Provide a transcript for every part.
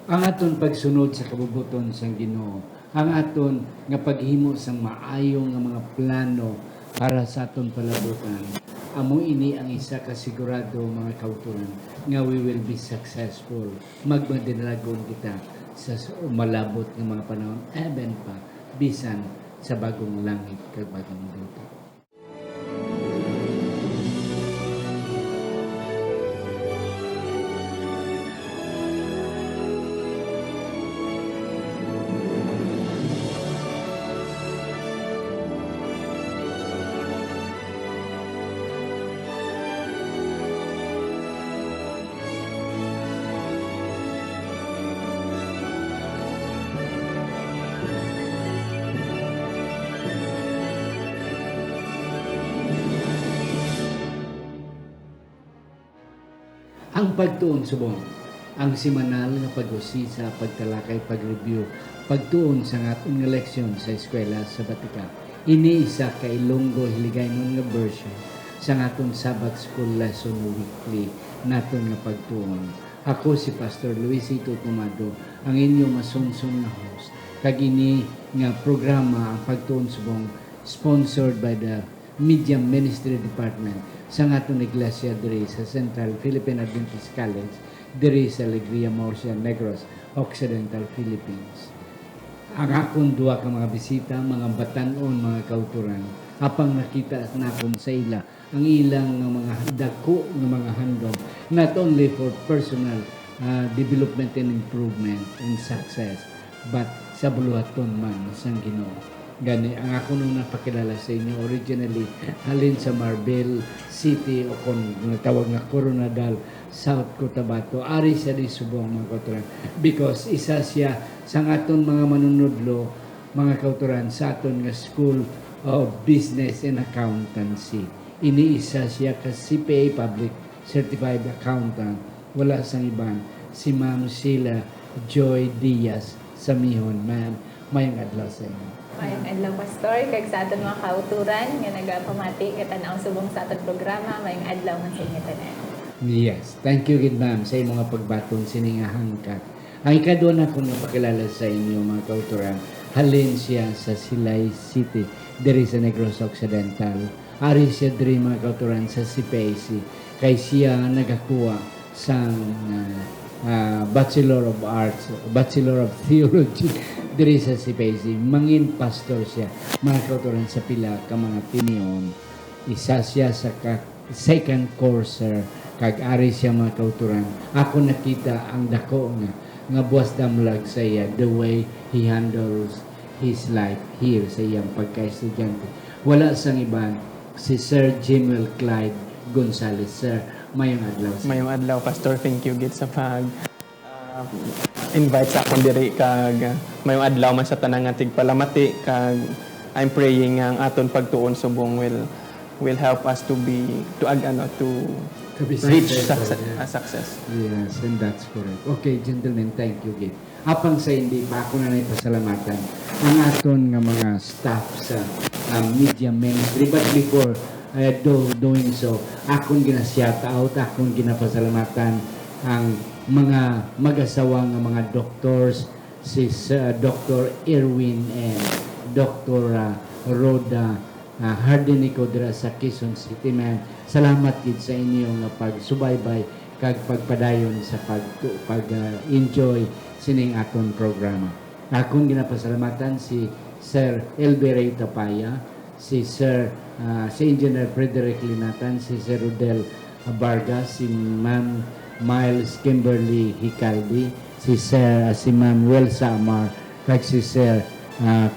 ang aton pagsunod sa kabubuton sang Ginoo, ang aton nga paghimo sang maayong nga mga plano para sa aton palabutan, amo ini ang isa ka sigurado mga kauturan nga we will be successful. Magmadinagon kita sa malabot nga mga panahon, even pa bisan sa bagong langit kag bagong lupa. Ang pagtuon subong, ang simanal nga pag-usisa, pagtalakay, pag-review, pagtuon sa atong nga leksyon sa eskwela sa Batika. Ini isa ka Ilonggo Hiligaynon nga version sa atong Sabbath School lesson weekly naton nga pagtuon. Ako si Pastor Luisito Tumado, ang inyong masungsong na host. Kag ini nga programa ang pagtuon subong sponsored by the Media Ministry Department sa atong iglesia diri sa Central Philippine Adventist College diri sa Alegria, Murcia, Negros, Occidental Philippines. Ang akong duwa ka mga bisita, mga batanon, mga kauturan, apang nakita nakon sa ila ang ilang mga dako ng mga handom, not only for personal development and improvement and success, but sa buluhaton man sang Ginoo. Gani, ang ako nung napakilala sa inyo, originally, halin sa Marbel City o kung natawag nga Coronadal, South Cotabato, ari siya di subong mga kauturan. Because isa siya sa aton mga manunudlo, mga kauturan, sa aton nga School of Business and Accountancy. Iniisa siya ka CPA Public Certified Accountant. Wala sang iban, si Ma'am Sheila Joy Diaz Samihon. Ma'am, mayang adlaw sa inyo. Mayang adlaw pastor kag sa aton mga kauturan nga nagapamati katanaw subong sa aton programa mayang adlaw man sa inyo tanan. Yes, thank you gid ma'am sa imong mga pagbaton sining nga hangkat. Ang ikadua na ko napakilala sa inyo mga kauturan, halin siya sa Silay City, diri sa Negros Occidental. Ari siya diri mga kauturan sa CPAC, kay siya nagakuha sa Bachelor of Arts, Bachelor of Theology diri sa CPAC. Mangin pastor siya, mga kauturan sa pila ka mga tinion. Isa siya sa second courser, kag ari siya mga kauturan. Ako nakita ang dako nga buwas damlag sa iya, the way he handles his life here sa iyang pagka-estudyante. Wala sang iban, si Sir Jimuel Clyde Gonzales. Sir, mayong adlaw. Mayong adlaw, Pastor. Thank you gid sa pag invite sa akong diri kag mayong adlaw man sa tanang nga tigpalamati kag I'm praying ang aton pagtuon subong will help us to reach success. Yes, and that's correct. Okay, gentlemen, thank you, Gid. Apang sa hindi pa ako na pasalamatan ang aton nga mga staff sa media ministry. But before doing so, akong ginashout out, akong ginapasalamatan ang mga mag-asawa nga mga doctors, si Dr. Erwin and Dr. Rhoda Hardinico dira sa Quezon City. Man, salamat gid sa inyo nga pagsubaybay kag pagpadayon sa pag-enjoy sining aton programa. Akong ginapasalamatan si Sir Elberey Tapaya, si Engineer Frederick Linatan, si Sir Rodel Vargas, si Ma'am Miles Kimberly Hicaldi, si Ma'am Welsa Amar, kag si Sir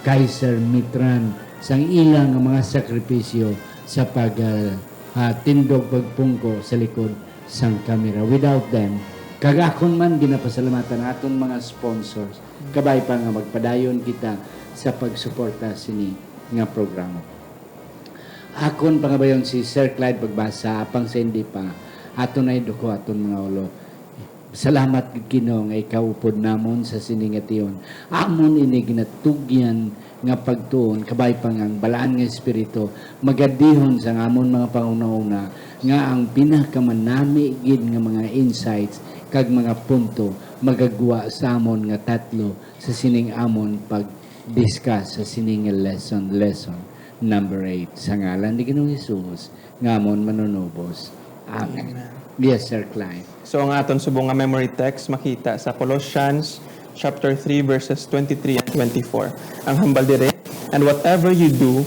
Kaiser Mitran sang ilang mga sakripisyo sa tindog pagpungko sa likod sang kamera. Without them, kag akon man ginapasalamatan aton mga sponsors, kabay pa nga magpadayon kita sa pagsuporta sini nga programa. Akon pangabayon si Sir Clyde pagbasa, apang sa hindi pa aton ay duko aton mga ulo. Salamat Ginoo nga ikaw upod namon sa siningation. Amon ini ginatugyan nga pagtuon kabay pang ang balaan nga espiritu magadihon sa amon mga pangunauna nga ang pinakamanami gid nga mga insights kag mga punto magagwa sa amon nga tatlo sa sining amon pag-discuss sa sining nga lesson number 8 sa ngalan ni Ginoong Hesus ngamon manunubos. Amen. Yes, Sir Clyde. So ang aton subong nga memory text makita sa Colossians chapter 3 verses 23 and 24. Ang hambal dire, and whatever you do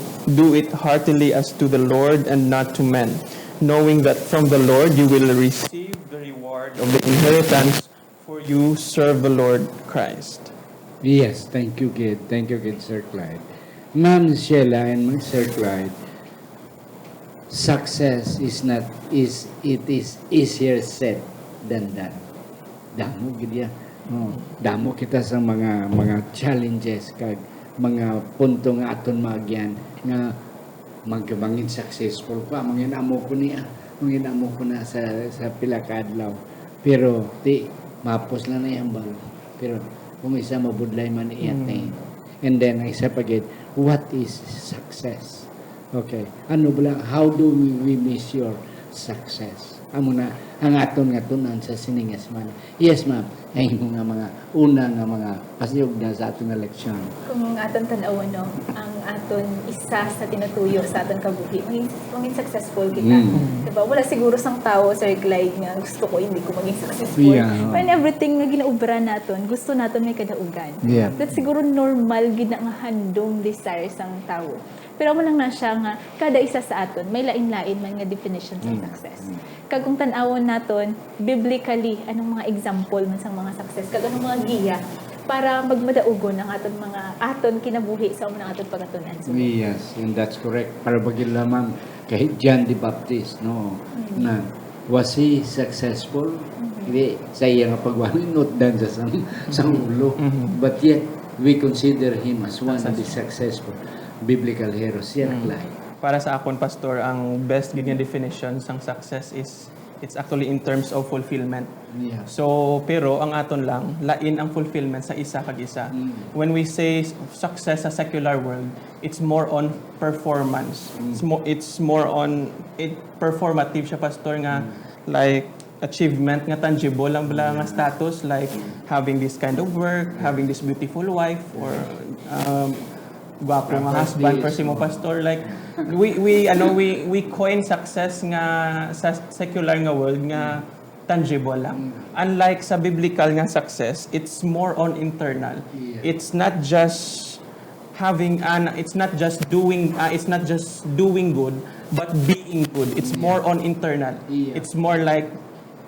it heartily as to the Lord and not to men, knowing that from the Lord you will receive the reward of the inheritance, for you serve the Lord Christ. Yes, thank you, kid. Thank you, kid, Sir Clyde. Ma'am Sheila and Sir Clyde, success is easier said than done. Damo gid ya. Oh, damo kita sa mga challenges kag mga punto nga aton magyan nga magmangin successful pa mangin amo ko na sa pila ka adlaw. Pero ti mapos lang na ihambal. Pero kung isa mabudlay man i-attain. And then isa pagit, what is success? Okay. Ano ba lang, how do we measure success? Amo na ang aton nga tunan sa siningas man. Yes, ma'am. Ay mga una nga mga pasiyog na sa aton nga leksyon. Kung aton tan-awon no, ang aton isa sa tinutuyo sa aton kabuhi, maging successful kita. Diba? Wala siguro sang tao, Sir Clyde, nga gusto ko hindi ko maging successful. Yeah. When everything nga ginaubra naton, gusto naton may kadaugan. Yeah. That's siguro normal gid nga handom desire sang tao. Pero mo lang na siya nga kada isa sa aton may lain-lain man nga definition sa success. Kag kung tan-awon naton biblically anong mga example man sang mga success, kag anong mga giya para magmadaugon ang aton kinabuhi sa mga aton pagatunan. So, Yes, and that's correct. Para bagil lamang kahit John the Baptist, no, na was he successful? Hindi, sa iya nga pagwani, not done sa ulo. But yet, we consider him as one of the successful biblical heroes. Sir Clyde. Para sa akon, Pastor, ang best gid nga definition sang success is it's actually in terms of fulfillment. Yeah. So, pero ang aton lang, lain ang fulfillment sa isa kag isa. When we say success sa secular world, it's more on performance. It's more on performative siya, Pastor, nga like achievement nga tangible lang bala nga status, like having this kind of work, having this beautiful wife, or gwapo nga husband, per si mo, Pastor, like we coin success nga sa secular nga world nga tangible lang. Unlike sa biblical nga success, it's more on internal. Yeah. It's not just doing good, but being good. It's more on internal. Yeah. It's more like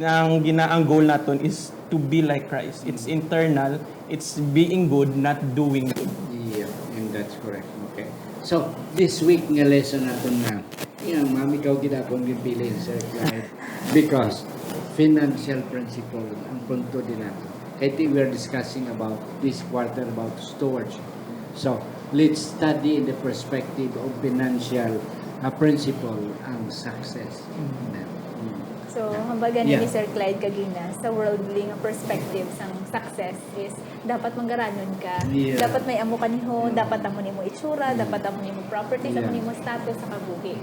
ang goal naton is to be like Christ. It's internal. It's being good, not doing good. Yeah, and that's correct. Okay. So, this week nga lesson natin na, ma'am, ikaw gidapon gipili, Sir Clyde, because financial principle ang punto din natin. I think we're discussing about this quarter about stewardship. So, let's study in the perspective of financial principle ang success. So, hambaga ni Yeah. Sir Clyde kagina sa worldly nga perspective sang success is dapat manggaranon ka. Yeah. Dapat may amo kaniho, dapat amo nimo itsura, dapat amo nimo properties, amo Yeah. nimo status sa kabuhi.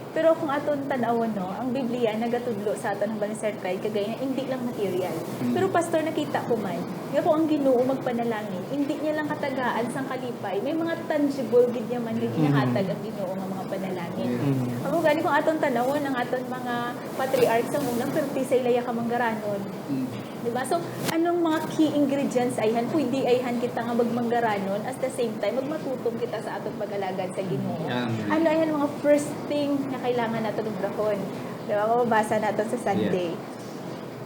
Pero kung aton tan-awon no, ang Biblia nagatudlo sa aton hambal ni Sir Clyde kagaya nga hindi lang material. Pero pastor nakita ko man, nga po ang Ginoo magpanalangin, hindi niya lang katagaan sang kalipay, may mga tangible gid niya man nga ginahatag ang Ginoo nga mga panalangin. Amo gani kung aton tanawon ang aton mga patriarchs sa unang pero say laya ka manggaranon. Diba? So, anong mga key ingredients ayhan? Pwede ayhan kita nga magmanggaranon at the same time, magmatutong kita sa atong pag-alagad sa Ginoo. Amen. Ano ayhan mga first thing na kailangan natin ubrahon? Diba? Mababasa natin sa Sunday.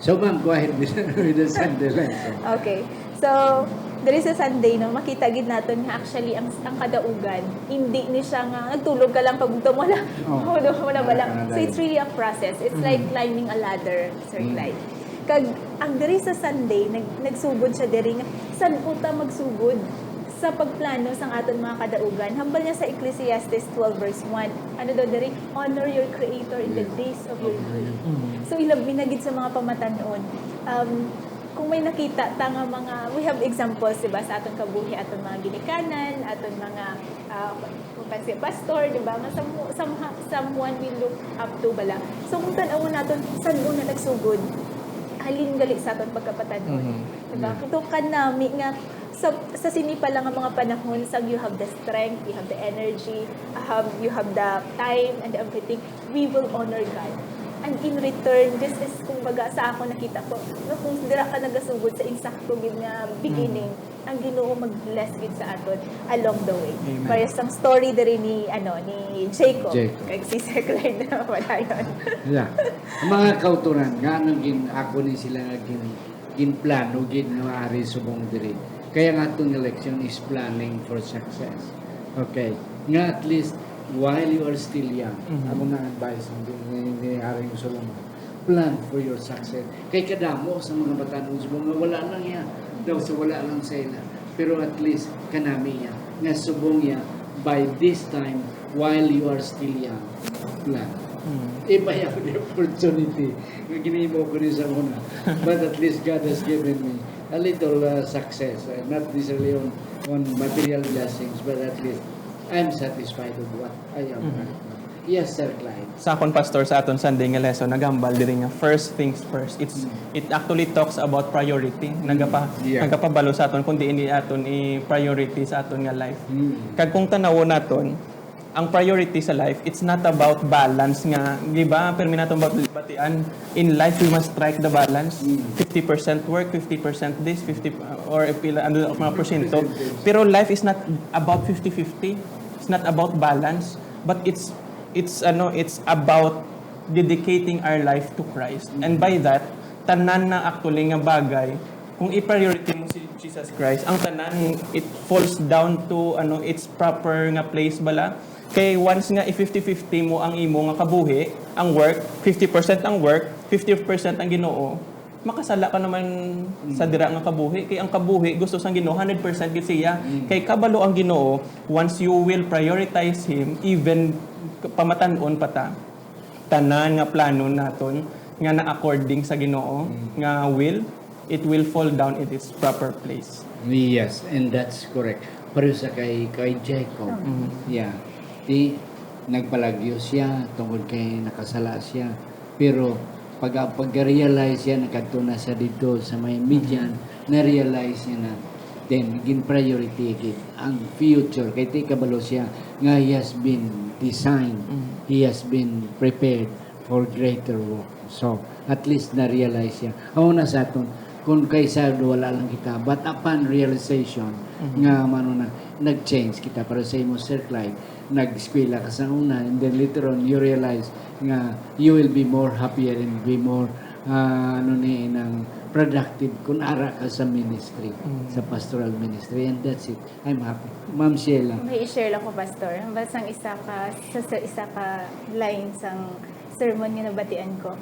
So, ma'am, go ahead with the Sunday lesson. Okay. So, there is a Sunday, no, makita gid natin nga actually ang kadaugan, hindi ni siya nga nagtulog ka lang pag wala. Oh. Wala ba lang. So, it's really a process. It's like climbing a ladder, Sir Clyde. Kag ang diri sa Sunday nagsugod siya diri nga san uta magsugod sa pagplano sang aton mga kadaugan. Hambal niya sa Ecclesiastes 12 verse 1. Ano daw diri? Honor your creator in the days of your youth. So ilabi na gid sa mga pamatanon. Kung may nakita tanga mga, we have examples, diba, sa aton kabuhi, aton mga ginikanan, aton mga pastor, diba, nga someone we look up to bala. So kung tan-awon naton san una nagsugod, halin gali sa aton pagkapatanon. Diba? Kung kanami nga sa sini pa lang ang mga panahon sa you have the strength, you have the energy, you have the time and everything, we will honor God. And in return, this is kung baga sa ako nakita ko, no, kung dira ka nagasugod sa insakto gid nga beginning, ang Ginoo mag-bless gid sa aton along the way. Amen. Para sa story diri ni Jacob. Jacob. Kay si Sir Clyde na wala yun. Yeah. Ang mga kauturan, nga anong ako ni sila nga ginplano, ginaari subong diri. Kaya nga itong election is planning for success. Okay. Nga at least, while you are still young, ako nga advice, hindi aring Solomon, plan for your success. Kay kadamo sa mga batanong subong nga wala lang yan. Daw sa wala lang sa ila. Pero at least, kanami yan. Nga subong yan, by this time, while you are still young, plan. If I have the opportunity, ginimo ko rin sa muna. But at least God has given me a little success. Not necessarily on material blessings, but at least I'm satisfied with what I am right now. Yes, Sir Clyde. Sa akon pastor sa aton Sunday nga lesson nagambal diri nga first things first. It actually talks about priority. Yeah. Nagapabalo sa aton kundi ini aton i-priority sa aton nga life. Kag kung tanawon naton, ang priority sa life, it's not about balance nga, di ba? Pero naton batian, in life we must strike the balance. 50% work, 50% this, 50 or pila ano mga porsyento. Pero life is not about 50-50. It's not about balance, but it's about dedicating our life to Christ. And by that, tanan na actually nga bagay, kung i-priority mo si Jesus Christ, ang tanan, it falls down to its proper nga place bala. Kay once nga i-50-50 mo ang imo nga kabuhi, ang work, 50% ang work, 50% ang Ginoo, makasala ka naman sa dira nga kabuhi. Kay ang kabuhi gusto sang Ginoo 100% gid siya. Kay kabalo ang Ginoo, once you will prioritize him, even pamatan-on pata, tanan nga plano naton nga na according sa Ginoo nga will, it will fall down in its proper place. Yes, and that's correct. Pero sa kay Jacob, yeah, nagpalagyo siya tungkol kay nakasala siya. Pero pag-realize siya, nakadto na sa dito sa may Midian, na-realize niya na then gin priority gid ang future kay kabalo siya nga he has been designed, he has been prepared for greater work. So at least na-realize siya. Na sa aton kung kaysa wala lang kita, but upon realization nga nag-change kita para sa imo, Sir Clyde, nag-eskwela ka sa una, and then later on you realize nga you will be more happier and be more nang productive kung ara ka sa ministry, sa pastoral ministry, and that's it. I'm happy. Ma'am Sheila. May i-share lang ko, Pastor. Basang isa ka line sang sermon nga nabatian ko.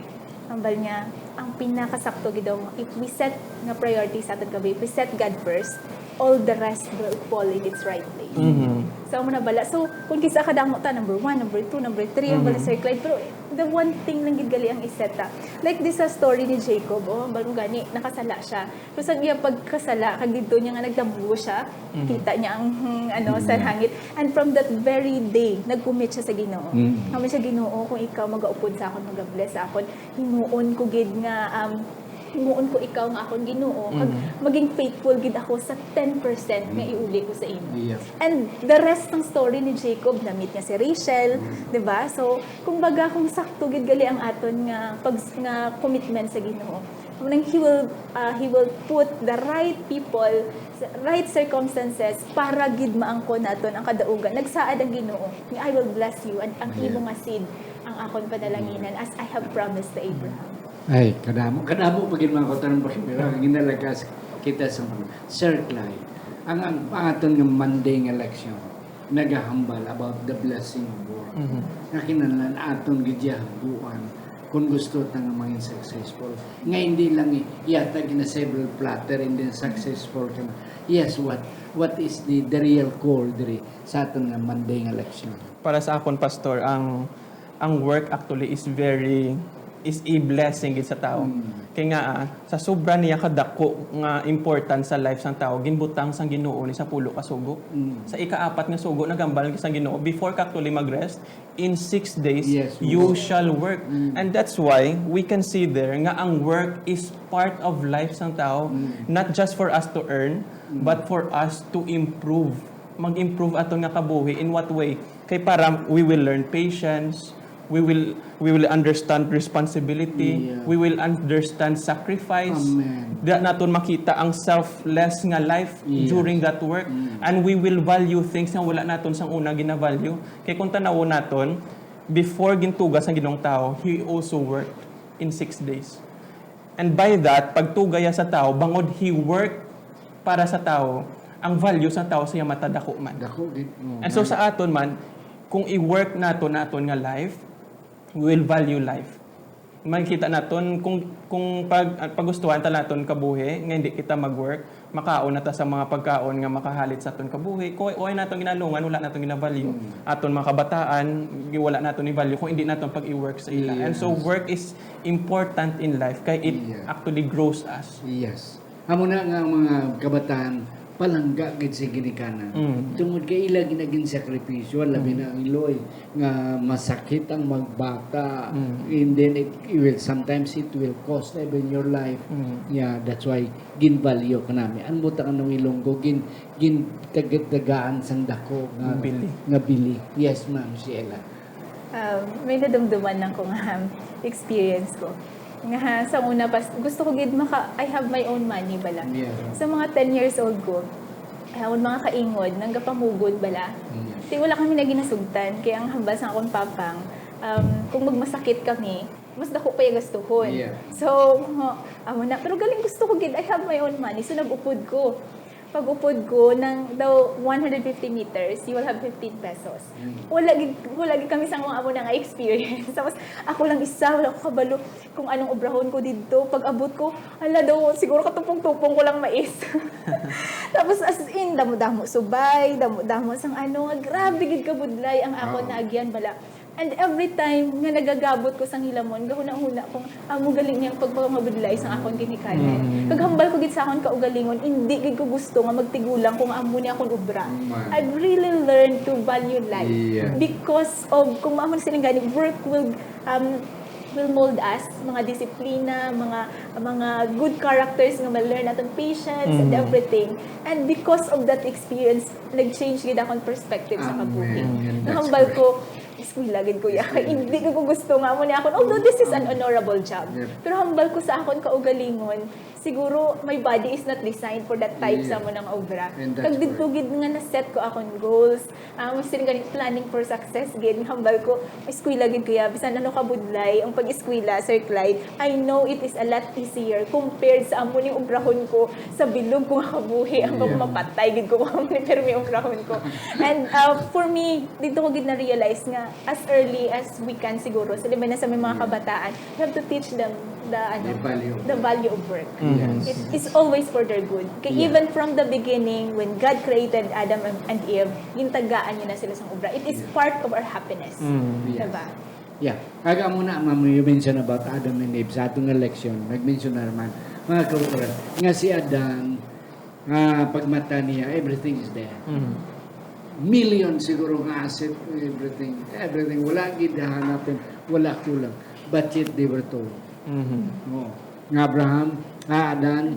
Ambal niya, ang pinakasakto gidaw, if we set nga priorities sa ating gabi, if we set God first, all the rest will fall in its right place. So, mo na bala. So, kung kisa ka damo ta, number 1, number 2, number 3, ang bala Sir Clyde, pero the one thing lang gidgali ang iseta. Like this story ni Jacob, balong gani, nakasala siya. Pero sa niya pagkasala, kag dito niya nga nagdabugo siya, kita niya ang sa hangit. And from that very day, nag-commit siya sa Ginoo. Kami siya, Ginoo, kung ikaw mag-aupod sa akon, mag-bless sa akon, hinuon ko gid nga himuon ko ikaw nga akong Ginoo, kag maging faithful gid ako sa 10% nga iuli ko sa imo. Yeah. And the rest ng story ni Jacob, na-meet niya si Rachel, 'di ba? So, kung baga kung sakto gid gali ang aton nga nga commitment sa Ginoo, he will put the right people, right circumstances para gid maangkon naton ang kadaugan. Nagsaad ang Ginoo, I will bless you and ang imo nga seed ang akon padalanginan as I have promised to Abraham. Ay, kadamo pagin mga kotaran bakimira, ginalagas kita sa mga Sir Clyde. Ang aton ng Monday ng election, nagahambal about the blessing of work. Nakinanlan aton gidyabuan kung gusto tang maging successful. Nga hindi lang iyatag na several platter and then successful ka na. Yes, what is the real core diri sa aton ng Monday ng election? Para sa akon pastor, ang work actually is very is a blessing gid sa tao. Kay nga sa sobra niya kadako nga important sa life sang tao, ginbutang sang Ginoo ni sa pulo ka sugo. Sa ika-4 nga sugo nagambal sang Ginoo, before ka actually mag-rest, in 6 days Yes, you shall work. And that's why we can see there nga ang work is part of life sang tao, not just for us to earn, but for us to improve. Mag-improve ato nga kabuhi. In what way? Kay para we will learn patience, we will understand responsibility, Yeah. we will understand sacrifice. Amen. That naton makita ang selfless nga life Yes. during that work, and we will value things nga wala naton sang una gina-value. Kay kung tanawon naton, before gintugas ang Ginoong tao, he also worked in 6 days. And by that, pagtugaya sa tao, bangod he worked para sa tao, ang value sa tao siya matadako man. Dako gid. And so sa aton man, kung i-work naton nga life, we will value life. Makikita naton kung pagustuhan ta naton kabuhi nga hindi kita mag-work, makaon na ta sa mga pagkaon nga makahalit sa aton kabuhi. Kung oy naton ginalungan, wala naton gina-value. Aton mga kabataan, wala naton ni value kung hindi naton pag-i-work sa ila. And so work is important in life kay it actually grows us. Yes. Amo na nga ang mga kabataan palangga gid sa ginikanan. Tungod kay ila ginaging sakripisyo, labi na ang iloy nga masakit ang magbata. And then it will sometimes it will cost even your life. Yeah, that's why ginvalue ka nami. Ano mo ta kanang ilonggo gin tagadagaan sang dako nga bili. Yes, ma'am, Sheila. May nadumduman ng kung experience ko. Nga sa una gusto ko gid I have my own money bala. Yeah. Sa mga 10 years old ko, mga kaingod nang gapamugod bala. Di wala kami na ginasugtan kaya ang hambal sa akong papang kung magmasakit kami, mas dako pa yung gastuhon. Yeah. So, amo na pero galing gusto ko gid I have my own money so nag-upod ko. Pag-upod ko ng daw 150 meters, you will have 15 pesos. Wala gid kami sa mga amo na nga experience. Tapos ako lang isa, wala ko kabalo kung anong obrahon ko dito. Pag abot ko, hala daw, siguro katupong-tupong ko lang mais. Tapos as in, damo-damo subay, damo-damo sang grabe gid kabudlay ang ako na agyan bala. And every time nga nagagabot ko sang hilamon, gahuna-huna kung amo galing niyang pagpamabudlay sang akon ginikanan. Paghambal ko gid sa akon kaugalingon, hindi gid ko gusto nga magtigulang kung amo niya akon obra. I've really learned to value life because of kung amo silang gani work will mold us, mga disiplina, mga good characters nga ma-learn natin patience and everything. And because of that experience, nag-change gid akong perspective sa kabuhi. Nahambal ko eskwela gid kuya. Hindi ko gusto nga mo ni ako. Although this is an honorable job. Pero hambal ko sa akon kaugalingon, siguro my body is not designed for that type sa mo ng obra. Kag dito gid nga na-set ko akon goals. Sila ganit planning for success gid. Hambal ko eskwela gid kuya. Bisan ano ka budlay ang pag-eskwela, Sir Clyde, I know it is a lot easier compared sa amo ning obrahon ko sa bilog ko nga kabuhi ang mapatay gid ko amo ni pero may obrahon ko. And for me, dito ko gid na-realize nga as early as we can siguro, sa na sa may mga kabataan, we have to teach them the value of work. It is always for their good. Kaya even from the beginning, when God created Adam and Eve, gintagaan niya na sila sa obra. It is part of our happiness. Diba? Yeah. Kaga muna, ma'am, you mentioned about Adam and Eve sa atong election. Nag-mention na naman, mga kaukuran, nga si Adam, pagmata niya, everything is there. Million siguro nga asset, everything. Wala gidahanapin, wala kulang. But yet they were told. Nga Abraham, Adan,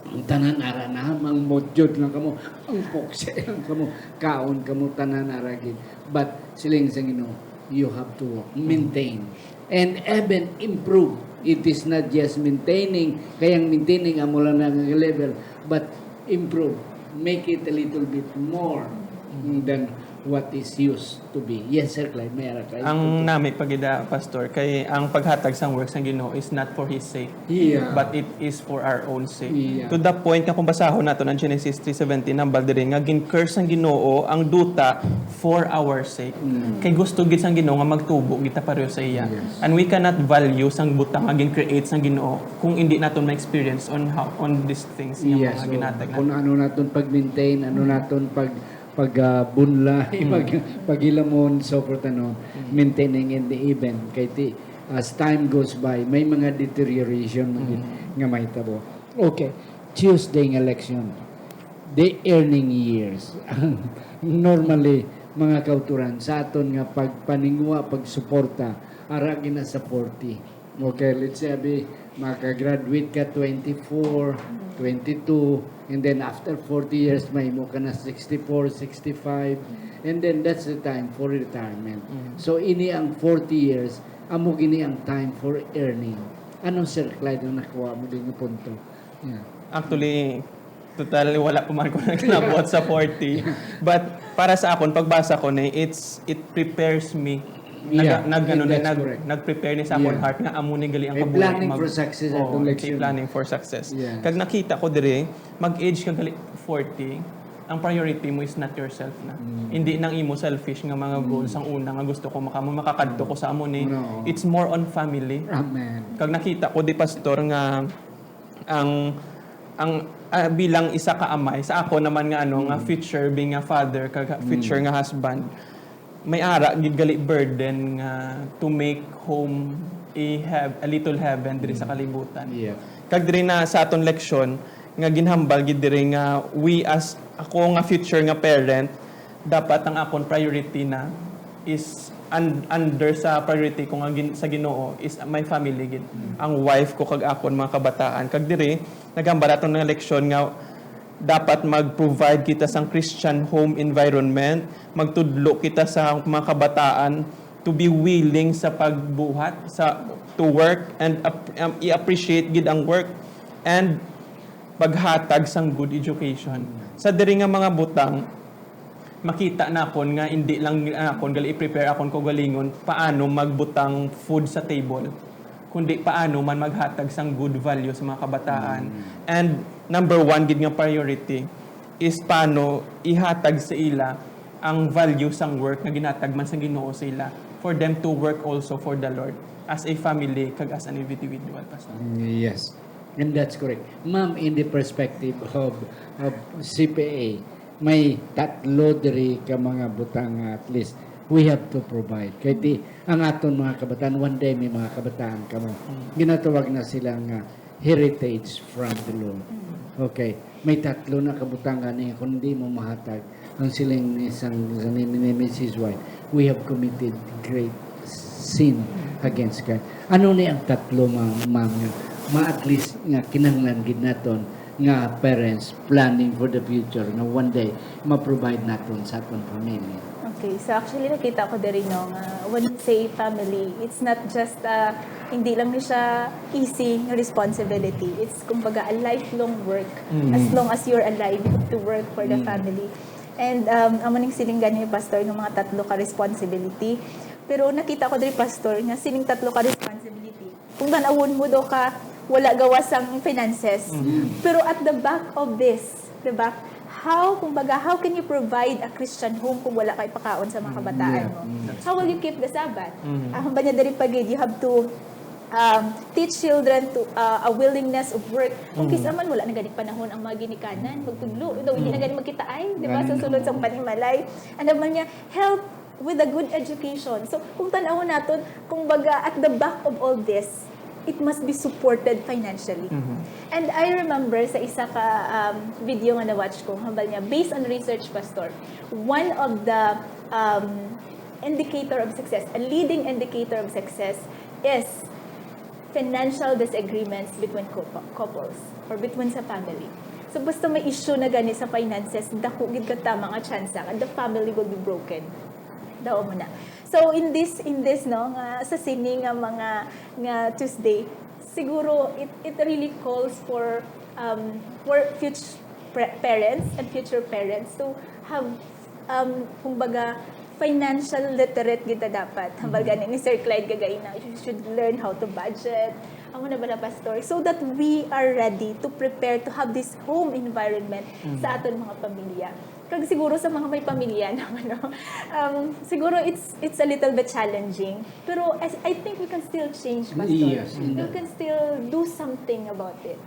ang tanan ara na, ang modyod lang kamo, ang pokse lang kamo, kaon kamo tanan aragid. But siling sa Ginoo, you have to maintain and even improve. It is not just maintaining, kayang maintaining amo lang na level, but improve. Make it a little bit more than what is used to be. Yes, Sir Clyde, may ara kayo. Ang nami pagida, Pastor, kay ang paghatag sang works ng Ginoo is not for His sake, but it is for our own sake. To the point nga kung basahon nato ng Genesis 3:17 nambal diri nga gin-curse ang Ginoo ang duta for our sake. Kay gusto gid sang Ginoo nga magtubo kita pareho sa iya. And we cannot value sang butang nga gin-create sang Ginoo kung hindi naton ma-experience on these things nga mga ginatag natin. Kung ano naton pag-maintain, ano naton pagbunlay, paghilamon, so forth, maintaining in the event. Kay as time goes by, may mga deterioration nga may tabo. Okay, Tuesday ng election, the earning years. Normally, mga kauturan, sa aton nga pagpaningwa, pagsuporta, ara gina sa 40. Okay, let's say, makagraduate ka 24, 22, and then after 40 years, may mo ka na 64, 65, and then that's the time for retirement. So, ini ang 40 years, amo gini ang time for earning. Anong Sir Clyde ang nakuha mo din yung punto? Yeah. Actually, totally wala pa man ko nagnabuhat sa 40. But para sa akon, pagbasa ko na, it prepares me. Yeah, that's correct. Nag-prepare ni sa akon Yeah. heart nga amo ni gali ang May kabuhi. planning for success at election. Planning for success. Yeah. Kag nakita ko dire, mag-age ka gali 40, ang priority mo is not yourself na. Hindi nang imo selfish nga mga goals ang una nga gusto ko makakadto ko sa amo ni. No. It's more on family. Amen. Kag nakita ko di pastor nga ang bilang isa ka amay sa ako naman nga nga future being a father kag future nga husband, may ara gid gali burden nga to make home a little heaven diri sa kalibutan. Yeah. Kag diri na sa aton leksyon nga ginhambal gid diri nga we as ako nga future nga parent, dapat ang akon priority na is under sa priority ko nga sa Ginoo is my family gid. Ang wife ko kag akon mga kabataan. Kag diri nagambal aton nga leksyon nga dapat mag-provide kita sa Christian home environment, magtudlo kita sa mga kabataan to be willing sa pagbuhat, to work and i-appreciate gid ang work and paghatag sang good education. Sa diri nga mga butang, makita na akon nga hindi lang akon gali i-prepare akon ko galingon paano magbutang food sa table, kundi paano man maghatag sang good value sa mga kabataan. And number one gid nga priority is paano ihatag sa ila ang value sang work nga ginatag man sa Ginoo sa ila for them to work also for the Lord as a family kag as an individual, pastor. Yes. And that's correct. Ma'am, in the perspective of CPA, may tatlo diri ka mga butang at least we have to provide. Kaya di, ang aton mga kabataan, one day may mga kabataan ka mo. Ginatawag na silang heritage from the Lord. Okay. May tatlo na kabutang niya. Kung hindi mo mahatag ang siling isang ni Mrs. White, we have committed great sin against God. Ano ni ang tatlo, ma'am, at least nga kinahanglan gid naton nga parents planning for the future na one day ma-provide naton sa aton pamilya. Okay, so actually nakita ko din no, when you say family, it's not just hindi lang ni siya easy na responsibility. It's kumbaga a lifelong work. As long as you're alive, you have to work for the family. And amo ning silinggan ni pastor ng mga tatlo ka responsibility. Pero nakita ko din pastor nga sining tatlo ka responsibility. Kung tanawon mo do ka wala gawas ang finances. Pero at the back of this, diba? How can you provide a Christian home kung wala kay pakaon sa mga kabataan mo? How will you keep the Sabbath? Ang banya diri pagid, you have to teach children to a willingness of work. Kung kisa man wala na ganing panahon ang mga ginikanan, magtudlo, daw hindi na ganing magkitaay, di ba? Sa sulod sa panimalay. Ano man niya, help with a good education. So, kung tanawon naton, kung baga at the back of all this, it must be supported financially. And I remember sa isa ka video nga na-watch ko, hambal niya, based on research, pastor, one of the indicator of success, a leading indicator of success is financial disagreements between couples or between sa family. So basta may issue na gani sa finances, dako gid ka tama nga chance and the family will be broken. Daw mo na. So in this no nga sa sini nga mga nga Tuesday, siguro it really calls for future parents and future parents to have kumbaga financial literate kita dapat. Hambal ganin ni Sir Clyde gagay na you should learn how to budget. Amo na ba na pastor? So that we are ready to prepare to have this home environment sa aton mga pamilya. Kag siguro sa mga may pamilya naman, no? Siguro it's a little bit challenging. Pero I think we can still change, pastor. Yes, We can still do something about it.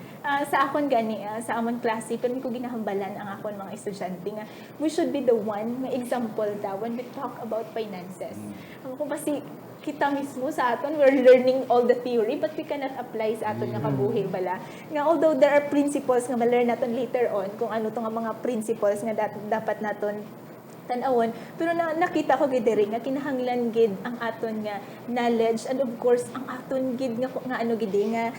Sa akon gani, sa amon klase, pero ko ginahambalan ang akon mga estudyante nga, we should be the one, may example daw when we talk about finances. Kung kasi, kita mismo sa aton, we're learning all the theory, but we cannot apply sa aton nga kabuhi bala. Nga although there are principles nga ma-learn naton later on, kung ano to nga mga principles nga dapat naton tan-awon, pero nakita ko gid diri nga kinahanglan gid ang aton nga knowledge, and of course ang aton gid nga ano gid nga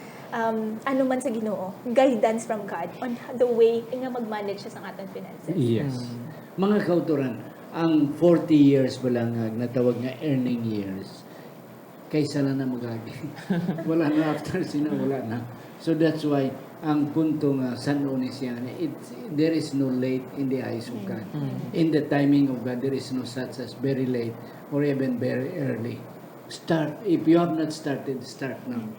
ano man sa Ginoo, guidance from God on the way nga mag-manage siya sa aton finances. Yes. Mga kauturan, ang 40 years ba lang natawag nga earning years, kaysa na magagi. Wala na after sina, wala na. So that's why, ang punto nga sa Lunes yan, there is no late in the eyes of God. In the timing of God, there is no such as very late or even very early. Start. If you have not started, start now.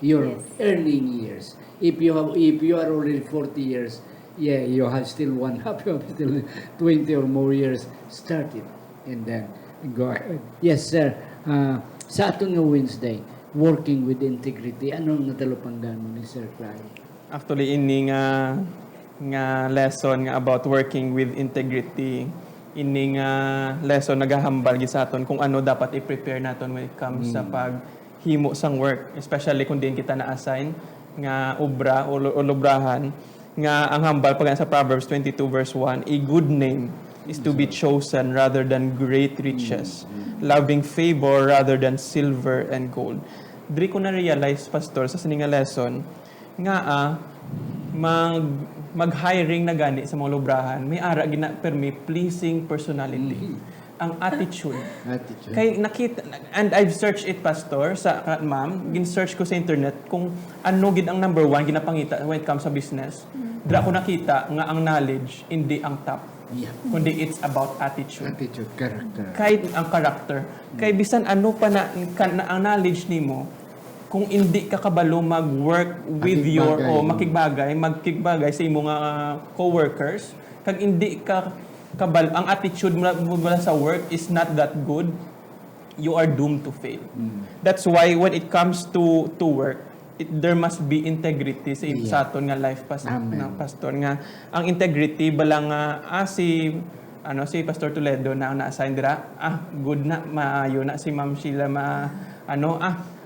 Your Yes. earning years. If you are already 40 years, yeah, you have still one half, you have still 20 or more years. Start it and then go ahead. Yes, sir. Sa aton nga Wednesday, working with integrity, anong natalupanggan ni Sir Clyde? Actually, ini nga lesson nga about working with integrity, ini nga lesson nagahambal gid sa aton kung ano dapat i-prepare naton when it comes sa paghimo sang work, especially kung diin kita na-assign nga obra o lubrahan, nga ang hambal pag sa Proverbs 22 verse 1, a good name is to be chosen rather than great riches, loving favor rather than silver and gold. Diri ko na-realize, Pastor, sa sininga lesson, nga mag-hiring na gani sa mga lubrahan, may ara gina permi pleasing personality. Ang attitude. Attitude. Kay nakita, and I've searched it, Pastor, sa ma'am, gin-search ko sa internet kung ano gid ang number one ginapangita when it comes sa business. Dira ko nakita nga ang knowledge hindi ang top. Yeah. Kundi it's about attitude. Attitude, character. Kahit ang character. Kay bisan ano pa na ang knowledge nimo, kung hindi ka kabalo mag-work with your o makigbagay sa imong co-workers, kag hindi ka kabalo, ang attitude mo sa work is not that good, you are doomed to fail. That's why when it comes to work, there must be integrity sa aton nga life ng pastor nga ang integrity balang si Pastor Toledo na na-assign dira, good na, maayo na si Ma'am Sheila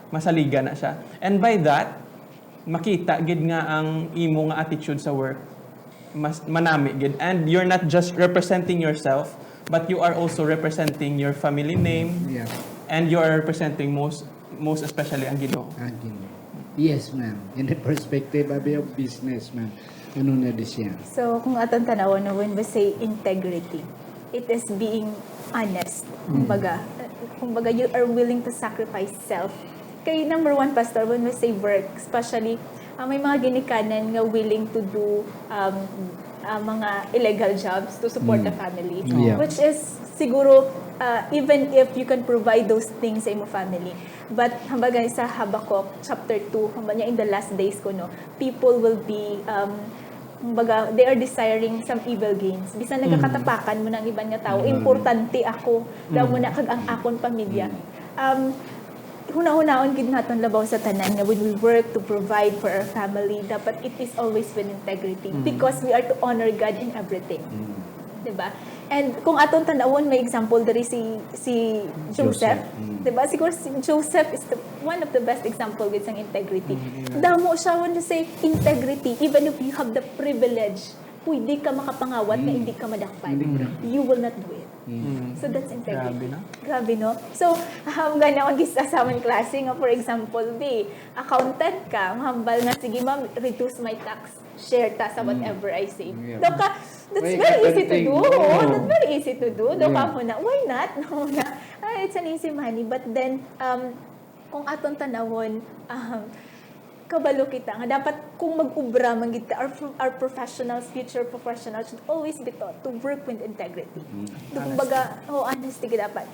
masaliga na siya. And by that, makita gid nga ang imo nga attitude sa work, mas manami gid. And you're not just representing yourself, but you are also representing your family name, and you are representing most especially ang Ginoo. Yes, ma'am. In the perspective of your business, ma'am, ano na di siya? So, kung atong tanawon na when we say integrity, it is being honest. Kumbaga, you are willing to sacrifice self. Kay number one, Pastor, when we say work, especially, may mga ginikanan nga willing to do mga illegal jobs to support the family. Which is, siguro, even if you can provide those things sa imo family. But, hambaga sa Habakkuk, chapter 2, hambaga in the last days ko, no, people will be, kumbaga, they are desiring some evil gains. Bisan nagkakatapakan mo ng ibang nga tao, importante ako, daw mo na kag ang akon pamilya. Huna-hunaon gid naton labaw sa tanan nga when we work to provide for our family, dapat it is always with integrity because we are to honor God in everything. Diba? And kung aton tanawon, may example diri si Joseph. Diba? Siguro si Joseph is one of the best example with sang integrity. Damo siya when you say integrity, even if you have the privilege, pwede ka makapangawat na hindi ka madakpan. You will not do it. So that's integrity. Grabe, no? So, gana akong gisasamang klase nga, for example, accountant ka, mahambal nga, sige ma'am, reduce my tax, share ta sa whatever I save. That's very easy to do. That's very easy to do. Why not? No, it's an easy money. But then, kung aton tanawon, kabalo kita nga dapat kung mag-ubra man gid our professionals, future professionals should always be taught to work with integrity. Kumbaga, honesty gid dapat.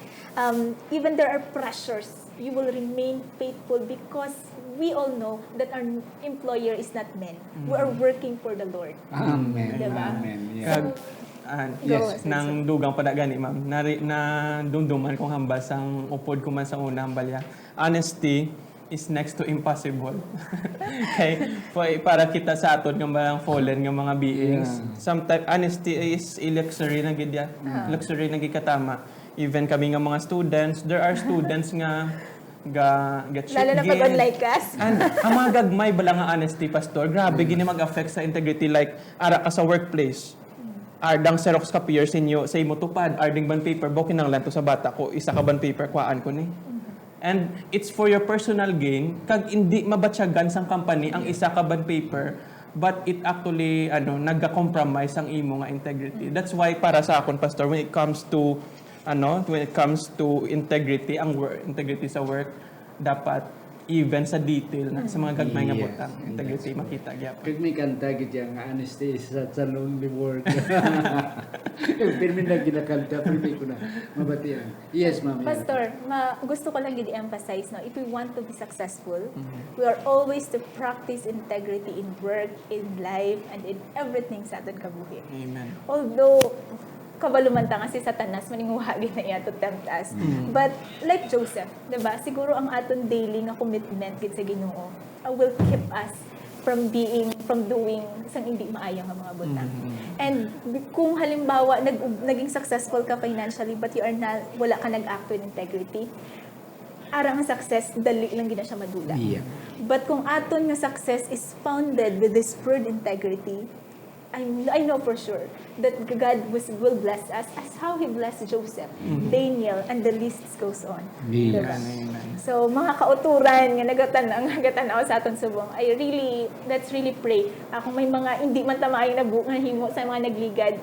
Even there are pressures, you will remain faithful because we all know that our employer is not men. We are working for the Lord. Amen. Diba? Amen. Yeah. Yes, nang dugang pa gani ma'am. Na dumduman kong hambal sang upod ko man sa una hambalya. Honesty is next to impossible. Okay? Para kita sa aton ng mga fallen ng mga beings. Sometimes honesty is a luxury na gid luxury na gikatama. even kami nga mga students, there are students nga cheat Lalo na pag gid. online class. And ang mga gagmay bala nga honesty, pastor, grabe gini mag-affect sa integrity, like ara ka sa workplace. Ardang Xerox copier sinyo sa imo tupad, arding bond paper bokin nang lanto sa bata ko, isa ka bond paper kuhaan ko ni. And it's for your personal gain, kag hindi mabatyagan sang company ang isa ka bond paper, but it actually nagka-compromise ang imo nga integrity. That's why para sa akon, pastor, when it comes to integrity, integrity sa work, dapat even sa detail na sa mga gagmay nga Yes, butang, integrity makita gyapon. Kag may kanta gid yang honesty is such a lonely word. Pero min na ginakanta, pero may ko na mabatian. Yes, ma'am. Pastor, gusto ko lang i-emphasize, no, if we want to be successful, we are always to practice integrity in work, in life, and in everything sa aton kabuhi. Amen. Although, kabalumanta nga si Satanas, maninguhagi na iya to tempt us. But, like Joseph, diba, siguro ang aton daily nga commitment gid sa Ginoo will keep us from doing isang hindi maayang nga mga butang. And kung halimbawa naging successful ka financially but wala ka nag-act with integrity, arang ang success dali lang gid na siya madula. Yeah. But kung aton nga success is founded with this word integrity, I know for sure that God will bless us as how He blessed Joseph, Daniel, and the list goes on. Yeah. Diba? Amen. So, mga kauturan nga nagatanaw sa aton subong, let's really pray. Kung may mga hindi man tamaay na himo sa mga nagligad,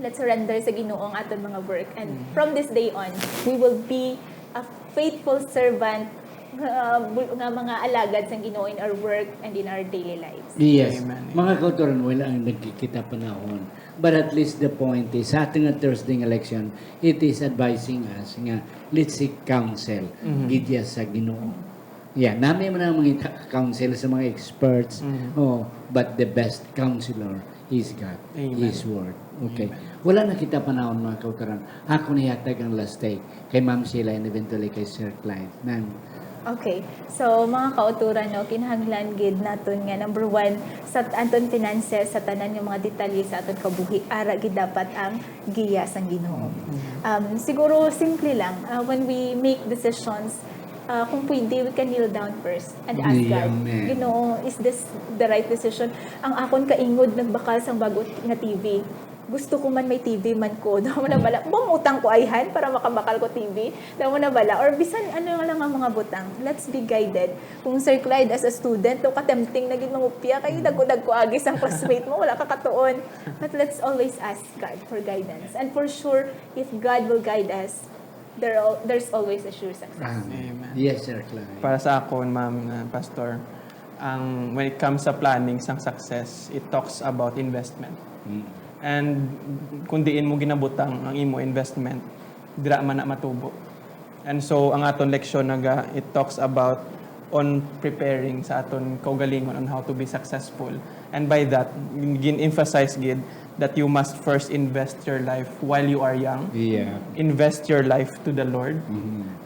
let's surrender sa Ginoo ang aton mga work. And from this day on, we will be a faithful servant nga mga alagad sa Ginoo in our work and in our daily lives. Yes. Amen. Mga kauturan, wala ang nagkikita panahon. But at least the point is, sa ating Thursday election, it is advising us nga, let's seek counsel. Gidya sa Ginoo. Yeah, namin man ang mga counsel sa mga experts. But the best counselor is God. Amen. His Word. Okay. Wala na kita panahon, mga kauturan. Ako niyatag ang last day kay Ma'am Sheila and eventually kay Sir Clyde. Okay. So, mga kauturan, no, kinahanglan gid naton nga number 1 sa aton finances, sa tanan yung mga detalye sa aton kabuhi, ara gid dapat ang giya sang Ginoo. Siguro simple lang, when we make decisions, kung pwede, we can kneel down first and ask God, Amen. Ginoo, is this the right decision? Ang akon kaingod nagbakal sang bago nga TV. Gusto ko man may TV man ko. Daw mo na bala. Bumutang ko ayhan para makabakal ko TV. Daw mo na bala. Or bisan ano lang ang mga butang. Let's be guided. Kung Sir Clyde as a student, daw ka-tempting na gid mangupya. Kaya dagko-dag ko agis ang classmate mo. Wala ka katuon. But let's always ask God for guidance. And for sure, if God will guide us, there's always a sure success. Amen. Yes, Sir Clyde. Para sa akon, ma'am, pastor, when it comes sa planning sang success, it talks about investment. And kung diin mo ginabutang ang imo investment, dira man na matubo. And so ang aton leksyon naga, it talks about on preparing sa aton kaugalingon on how to be successful. And by that, gin-emphasize gid that you must first invest your life while you are young. Yeah. Invest your life to the Lord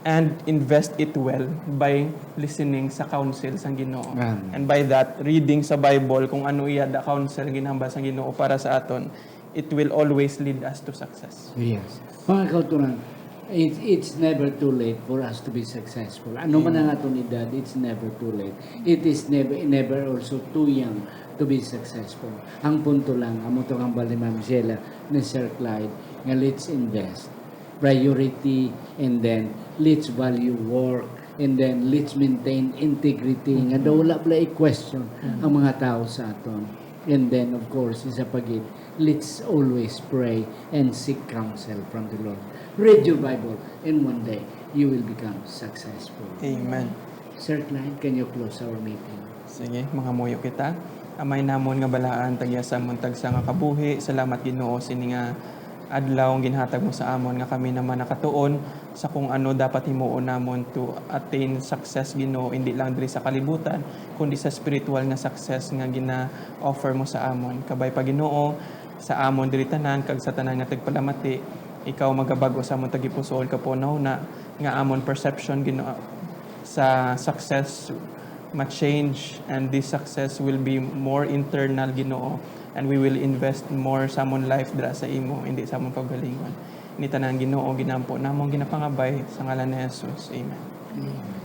and invest it well by listening sa counsel sang Ginoo. Amen. And by that, reading sa Bible kung ano iya da counsel ginhambal sang Ginoo para sa aton, it will always lead us to success. Yes. Mga kauturan, it's never too late for us to be successful. Ano man ang aton edad, it's never too late. It is never also too young to be successful. Ang punto lang, amo to ang bali Ma'am Sheila ni Sir Clyde, nga let's invest. Priority, and then let's value work, and then let's maintain integrity. Nga daw wala pala i-question ang mga tao sa aton. And then, of course, isa pagid, let's always pray and seek counsel from the Lord. Read your Bible, and one day, you will become successful. Amen. Sir Clyde, can you close our meeting? Sige, mga muyo kita. Amay namon nga balaan tagya sa muntag sa nga kabuhi. Salamat Ginoo sini nga adlaw ginhatag mo sa amon nga kami naman nakatuon sa kung ano dapat himuon namon to attain success Ginoo, hindi lang diri sa kalibutan kundi sa spiritual nga success nga gina-offer mo sa amon. Kabay pa Ginoo sa amon diri tanan kag sa tanan nga tagpalamati, ikaw magabago sa amon tagipusol kapunaw na nga amon perception Ginoo sa success ma-change, and this success will be more internal Ginoo, and we will invest more sa amon life dira sa imo, hindi sa amon kaugalingon. ni tanang Ginoo ginampo namong ginapangabay sa ngalan ni Jesus. Amen.